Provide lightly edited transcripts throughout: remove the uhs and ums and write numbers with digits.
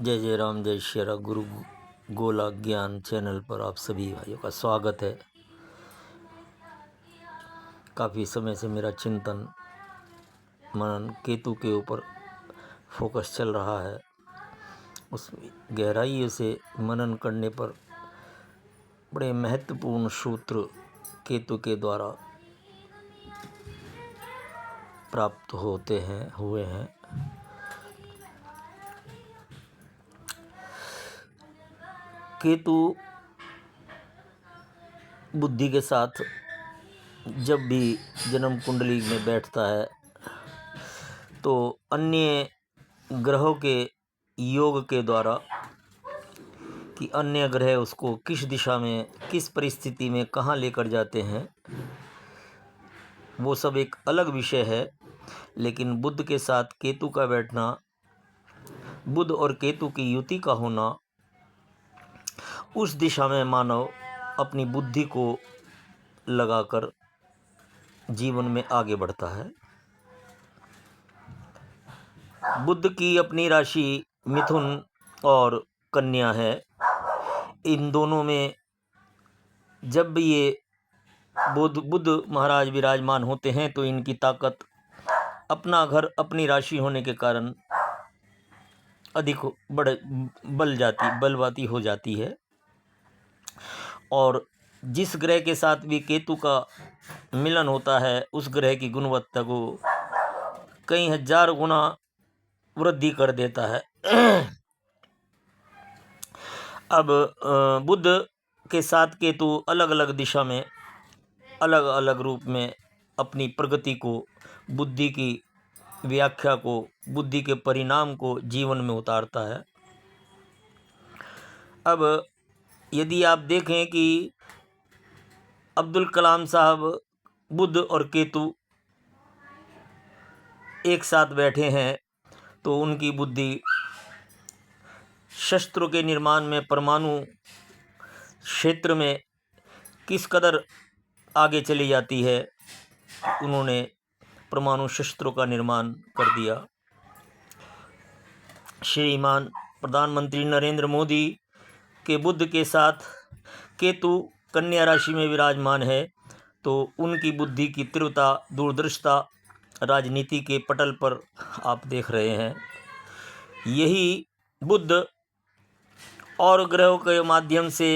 जय जय राम, जय श्री राम। गुरु गोला ज्ञान चैनल पर आप सभी भाइयों का स्वागत है। काफ़ी समय से मेरा चिंतन मनन केतु के ऊपर फोकस चल रहा है। उस गहराई से मनन करने पर बड़े महत्वपूर्ण सूत्र केतु के द्वारा प्राप्त हुए हैं। केतु बुद्धि के साथ जब भी जन्म कुंडली में बैठता है तो अन्य ग्रहों के योग के द्वारा कि अन्य ग्रह उसको किस दिशा में, किस परिस्थिति में कहाँ लेकर जाते हैं, वो सब एक अलग विषय है। लेकिन बुध के साथ केतु का बैठना, बुध और केतु की युति का होना, उस दिशा में मानव अपनी बुद्धि को लगाकर जीवन में आगे बढ़ता है। बुध की अपनी राशि मिथुन और कन्या है। इन दोनों में जब भी ये बुध महाराज विराजमान होते हैं तो इनकी ताकत अपना घर अपनी राशि होने के कारण अधिक बलवाती हो जाती है। और जिस ग्रह के साथ भी केतु का मिलन होता है उस ग्रह की गुणवत्ता को कई हजार गुना वृद्धि कर देता है। अब बुध के साथ केतु अलग अलग दिशा में, अलग अलग रूप में अपनी प्रगति को, बुद्धि की व्याख्या को, बुद्धि के परिणाम को जीवन में उतारता है। अब यदि आप देखें कि अब्दुल कलाम साहब बुध और केतु एक साथ बैठे हैं तो उनकी बुद्धि शस्त्रों के निर्माण में, परमाणु क्षेत्र में किस कदर आगे चली जाती है। उन्होंने परमाणु शस्त्रों का निर्माण कर दिया। श्रीमान प्रधानमंत्री नरेंद्र मोदी के बुध के साथ केतु कन्या राशि में विराजमान है तो उनकी बुद्धि की तीव्रता, दूरदर्शिता राजनीति के पटल पर आप देख रहे हैं। यही बुध और ग्रहों के माध्यम से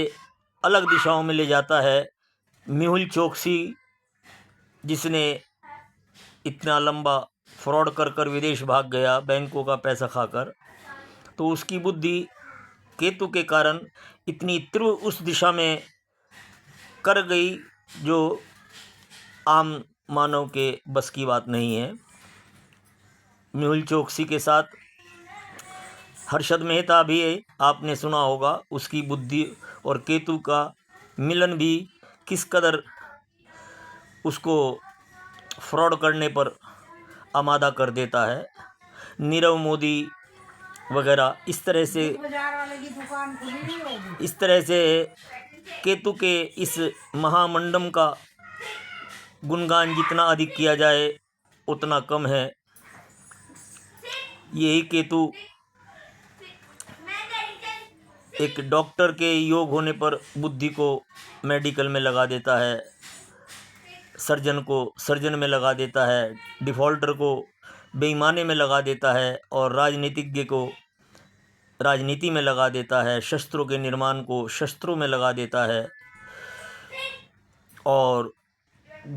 अलग दिशाओं में ले जाता है। मेहुल चोकसी जिसने इतना लंबा फ्रॉड कर विदेश भाग गया बैंकों का पैसा खाकर, तो उसकी बुद्धि केतु के कारण इतनी तीव्र उस दिशा में कर गई जो आम मानव के बस की बात नहीं है। मेहुल चोकसी के साथ हर्षद मेहता भी आपने सुना होगा, उसकी बुद्धि और केतु का मिलन भी किस कदर उसको फ्रॉड करने पर आमादा कर देता है। नीरव मोदी वगैरह इस तरह से केतु के इस महामंडम का गुणगान जितना अधिक किया जाए उतना कम है। यही केतु एक डॉक्टर के योग होने पर बुद्धि को मेडिकल में लगा देता है, सर्जन को सर्जन में लगा देता है, डिफ़ॉल्टर को बेईमानी में लगा देता है और राजनीतिज्ञ को राजनीति में लगा देता है, शस्त्रों के निर्माण को शस्त्रों में लगा देता है। और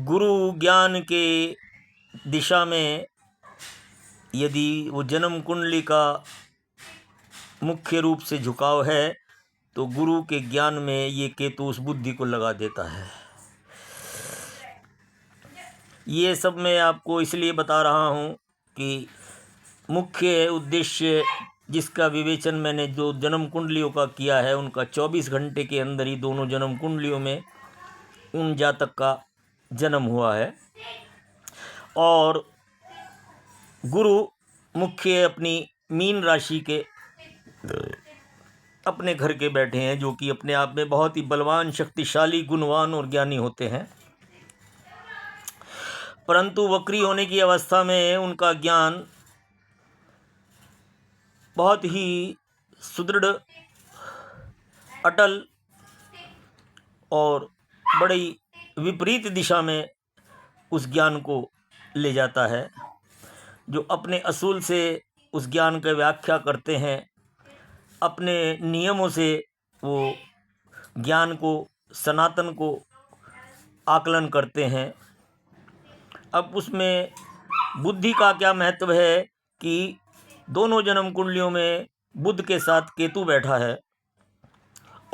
गुरु ज्ञान के दिशा में यदि वो जन्म कुंडली का मुख्य रूप से झुकाव है तो गुरु के ज्ञान में ये केतु उस बुद्धि को लगा देता है। ये सब मैं आपको इसलिए बता रहा हूँ कि मुख्य उद्देश्य जिसका विवेचन मैंने जो जन्म कुंडलियों का किया है उनका 24 घंटे के अंदर ही दोनों जन्म कुंडलियों में उन जातक का जन्म हुआ है। और गुरु मुख्य अपनी मीन राशि के अपने घर के बैठे हैं जो कि अपने आप में बहुत ही बलवान, शक्तिशाली, गुणवान और ज्ञानी होते हैं। परंतु वक्री होने की अवस्था में उनका ज्ञान बहुत ही सुदृढ़, अटल और बड़ी विपरीत दिशा में उस ज्ञान को ले जाता है। जो अपने असूल से उस ज्ञान की व्याख्या करते हैं, अपने नियमों से वो ज्ञान को, सनातन को आकलन करते हैं। अब उसमें बुद्धि का क्या महत्व है कि दोनों जन्म कुंडलियों में बुध के साथ केतु बैठा है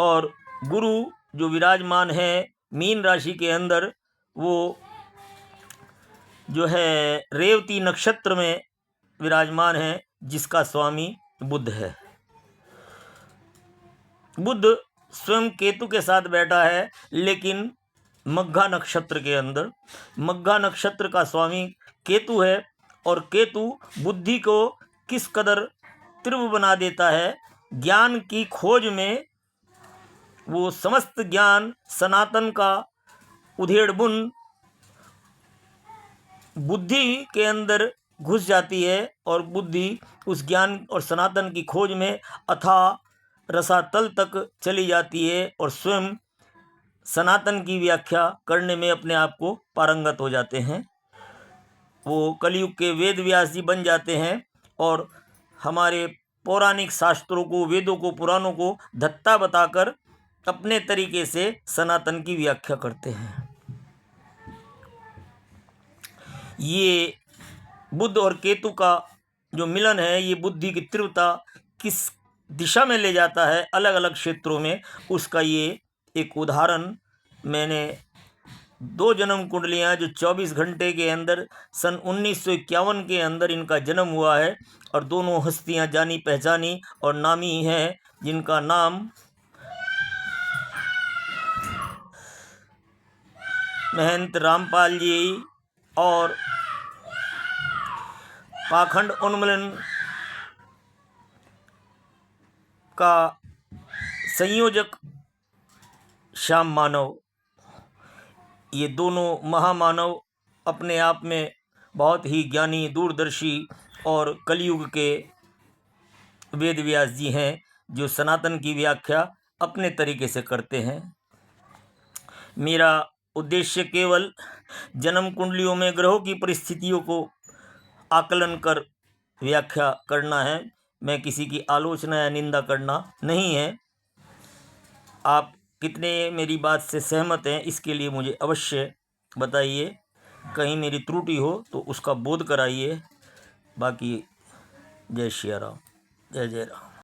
और गुरु जो विराजमान है मीन राशि के अंदर, वो जो है रेवती नक्षत्र में विराजमान है, जिसका स्वामी बुध है। बुध स्वयं केतु के साथ बैठा है, लेकिन मघा नक्षत्र के अंदर। मघा नक्षत्र का स्वामी केतु है और केतु बुद्धि को किस कदर तीव्र बना देता है। ज्ञान की खोज में वो समस्त ज्ञान सनातन का उधेड़ बुन बुद्धि के अंदर घुस जाती है और बुद्धि उस ज्ञान और सनातन की खोज में अथाह रसातल तक चली जाती है और स्वयं सनातन की व्याख्या करने में अपने आप को पारंगत हो जाते हैं। वो कलयुग के वेद व्यास जी बन जाते हैं और हमारे पौराणिक शास्त्रों को, वेदों को, पुराणों को धत्ता बताकर अपने तरीके से सनातन की व्याख्या करते हैं। ये बुध और केतु का जो मिलन है, ये बुद्धि की तीव्रता किस दिशा में ले जाता है अलग अलग क्षेत्रों में, उसका ये एक उदाहरण मैंने 2 जन्म कुंडलियाँ जो 24 घंटे के अंदर सन 1951 के अंदर इनका जन्म हुआ है और दोनों हस्तियां जानी पहचानी और नामी हैं, जिनका नाम महंत रामपाल जी और पाखंड उन्मूलन का संयोजक श्याम मानव। ये दोनों महामानव अपने आप में बहुत ही ज्ञानी, दूरदर्शी और कलयुग के वेद व्यास जी हैं, जो सनातन की व्याख्या अपने तरीके से करते हैं। मेरा उद्देश्य केवल जन्म कुंडलियों में ग्रहों की परिस्थितियों को आकलन कर व्याख्या करना है। मैं किसी की आलोचना या निंदा करना नहीं है। आप कितने मेरी बात से सहमत हैं, इसके लिए मुझे अवश्य बताइए। कहीं मेरी त्रुटि हो तो उसका बोध कराइए। बाकी जय श्री राम, जय जय राम।